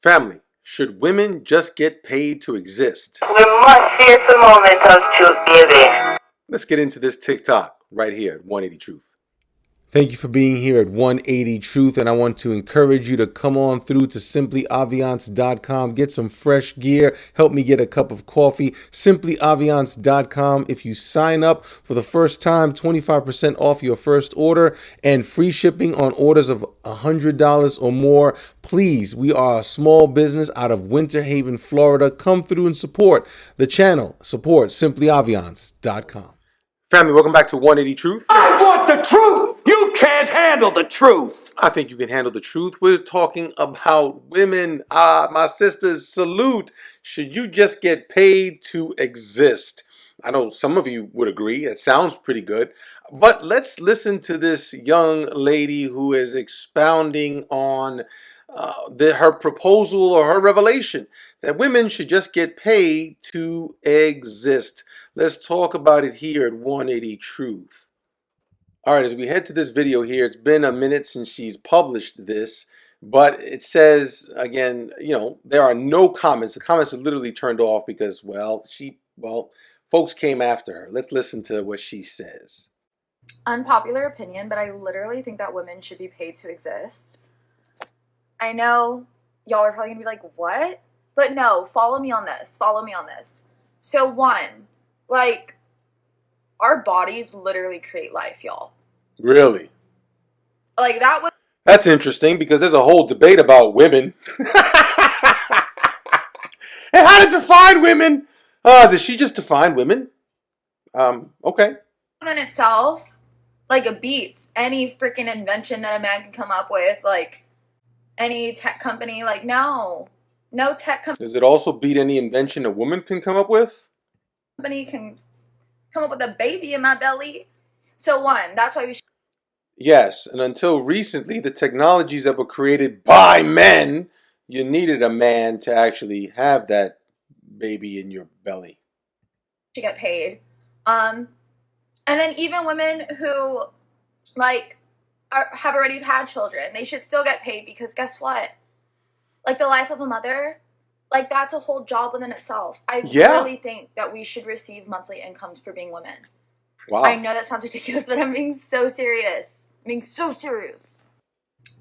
Family, should women just get paid to exist? We must seize the moment of truth giving. Let's get into this TikTok right here at 180 Truth. Thank you for being here at 180 Truth, and I want to encourage you to come on through to simplyaviance.com, get some fresh gear, help me get a cup of coffee. Simplyaviance.com. If you sign up for the first time, 25% off your first order and free shipping on orders of $100 or more. Please, we are a small business out of Winter Haven, Florida. Come through and support the channel. Support simplyaviance.com. Family, welcome back to 180 Truth. I want the truth. You can't handle the truth. I think you can handle the truth. We're talking about women. My sisters, salute. Should you just get paid to exist? I know some of you would agree. It sounds pretty good. But let's listen to this young lady who is expounding on her proposal or her revelation that women should just get paid to exist. Let's talk about it here at 180 Truth. All right, as we head to this video here, it's been a minute since she's published this, but it says, again, there are no comments. The comments are literally turned off because, folks came after her. Let's listen to what she says. Unpopular opinion, but I literally think that women should be paid to exist. I know y'all are probably gonna be like, what? But no, follow me on this. Follow me on this. So one, our bodies literally create life, y'all. Really? That's interesting because there's a whole debate about women. And how to define women? Does she just define women? Okay. In itself, it beats any freaking invention that a man can come up with, any tech company. No tech company. Does it also beat any invention a woman can come up with? Company can come up with a baby in my belly. So one, that's why we should. Yes, and until recently, the technologies that were created by men, you needed a man to actually have that baby in your belly. To get paid. And then even women who have already had children, they should still get paid because guess what? The life of a mother, that's a whole job within itself. I really think that we should receive monthly incomes for being women. Wow. I know that sounds ridiculous, but I'm being so serious.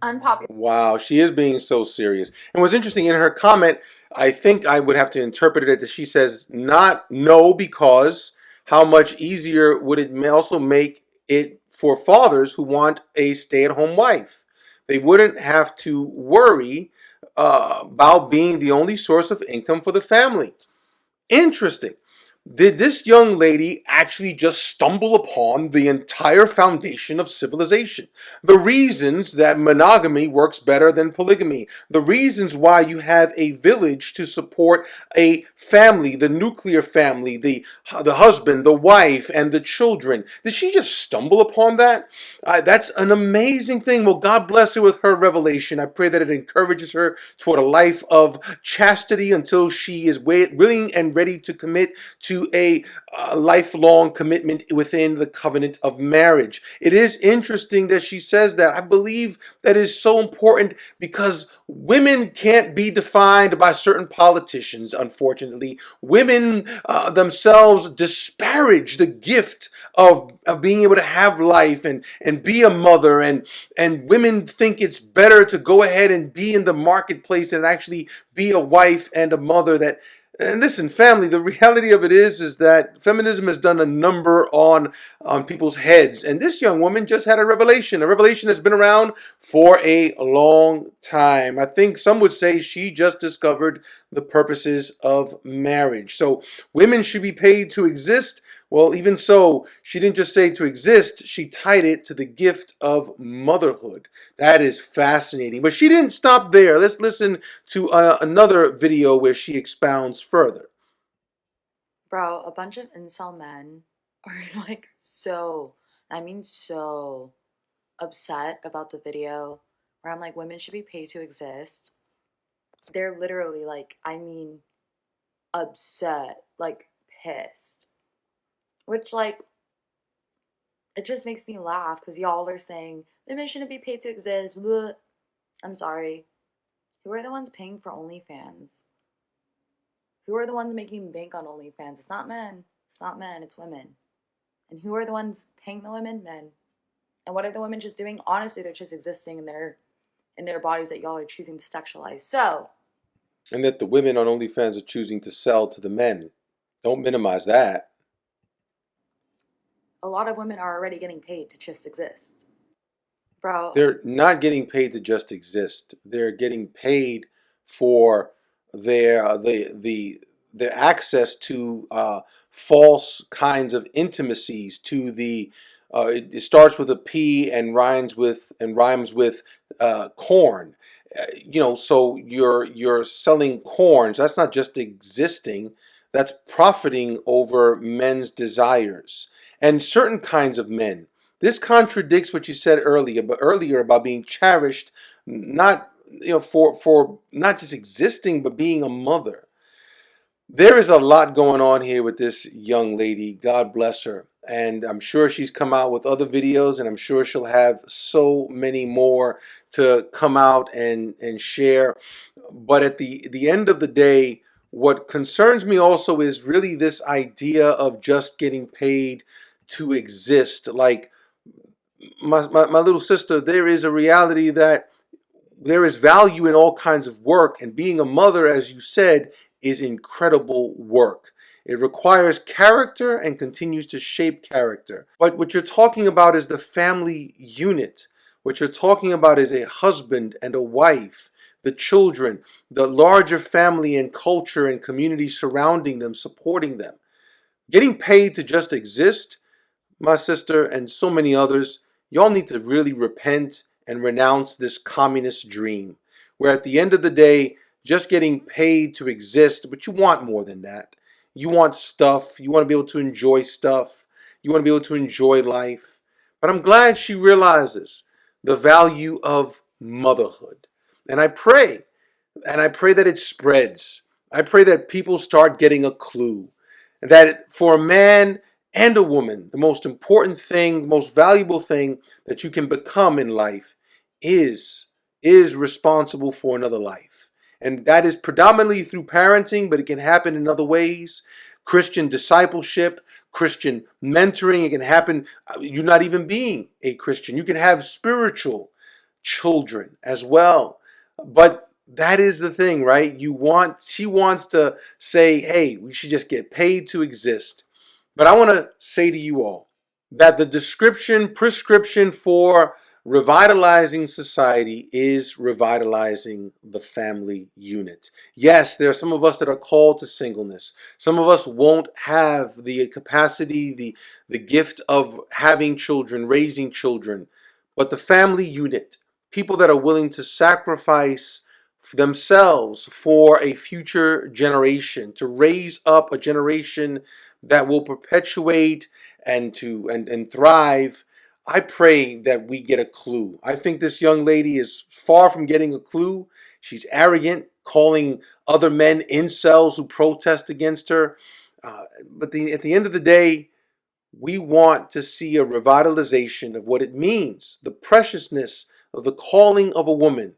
Unpopular. Wow, she is being so serious. And what's interesting in her comment, I think I would have to interpret it that she says no, because how much easier would it also make it for fathers who want a stay-at-home wife? They wouldn't have to worry about being the only source of income for the family. Interesting. Did this young lady actually just stumble upon the entire foundation of civilization? The reasons that monogamy works better than polygamy. The reasons why you have a village to support a family, the nuclear family, the husband, the wife, and the children. Did she just stumble upon that? That's an amazing thing. Well, God bless her with her revelation. I pray that it encourages her toward a life of chastity until she is willing and ready to commit to a lifelong commitment within the covenant of marriage. It is interesting that she says that. I believe that is so important because women can't be defined by certain politicians, unfortunately. Women themselves disparage the gift of being able to have life and be a mother, and women think it's better to go ahead and be in the marketplace and actually be a wife and a mother. And listen, family, the reality of it is that feminism has done a number on people's heads. And this young woman just had a revelation that's been around for a long time. I think some would say she just discovered the purposes of marriage. So women should be paid to exist. Well, even so, she didn't just say to exist, she tied it to the gift of motherhood. That is fascinating. But she didn't stop there. Let's listen to another video where she expounds further. Bro, a bunch of incel men are so upset about the video where I'm like, women should be paid to exist. They're literally upset, pissed. Which, it just makes me laugh because y'all are saying women shouldn't be paid to exist. Bleh. I'm sorry. Who are the ones paying for OnlyFans? Who are the ones making bank on OnlyFans? It's not men. It's not men. It's women. And who are the ones paying the women? Men. And what are the women just doing? Honestly, they're just existing in their bodies that y'all are choosing to sexualize. So, And that the women on OnlyFans are choosing to sell to the men. Don't minimize that. a lot of women are already getting paid to just exist. Bro, They're not getting paid to just exist. They're getting paid for their access to false kinds of intimacies. To the it starts with a P and rhymes with corn. So you're selling corn. So that's not just existing. That's profiting over men's desires and certain kinds of men. This contradicts what you said earlier about being cherished, not for not just existing, but being a mother. There is a lot going on here with this young lady. God bless her. And I'm sure she's come out with other videos, and I'm sure she'll have so many more to come out and share. But at the end of the day, what concerns me also is really this idea of just getting paid to exist. Like my little sister, there is a reality that there is value in all kinds of work, and being a mother, as you said, is incredible work. It requires character and continues to shape character. But what you're talking about is the family unit. What you're talking about is a husband and a wife, the children, the larger family and culture and community surrounding them, supporting them. Getting paid to just exist, my sister, and so many others, y'all need to really repent and renounce this communist dream, where at the end of the day, just getting paid to exist, but you want more than that. You want stuff. You want to be able to enjoy stuff. You want to be able to enjoy life. But I'm glad she realizes the value of motherhood. And I pray that it spreads. I pray that people start getting a clue that for a man and a woman, the most important thing, the most valuable thing that you can become in life is responsible for another life. And that is predominantly through parenting, but it can happen in other ways. Christian discipleship, Christian mentoring. It can happen, you're not even being a Christian. You can have spiritual children as well. But that is the thing, right? She wants to say, hey, we should just get paid to exist. But I want to say to you all that the prescription for revitalizing society is revitalizing the family unit. Yes, there are some of us that are called to singleness. Some of us won't have the capacity, the gift of having children, raising children. But the family unit, people that are willing to sacrifice themselves for a future generation, to raise up a generation that will perpetuate and thrive. I pray that we get a clue. I think this young lady is far from getting a clue. She's arrogant, calling other men incels who protest against her. But at the end of the day, we want to see a revitalization of what it means, the preciousness of the calling of a woman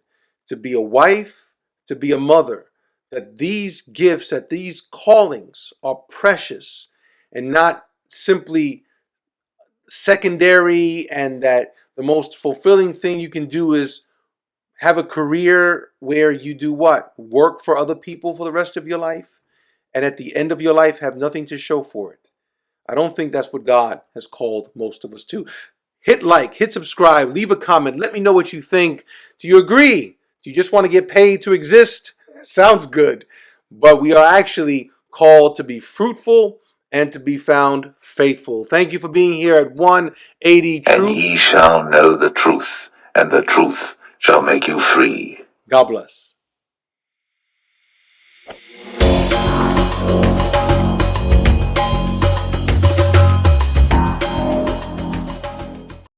to be a wife, to be a mother, that these gifts, that these callings are precious and not simply secondary, and that the most fulfilling thing you can do is have a career where you do what? Work for other people for the rest of your life, and at the end of your life have nothing to show for it. I don't think that's what God has called most of us to. Hit like, hit subscribe, leave a comment. Let me know what you think. Do you agree? Do you just want to get paid to exist? Sounds good. But we are actually called to be fruitful and to be found faithful. Thank you for being here at 180 Truth. And ye shall know the truth, and the truth shall make you free. God bless.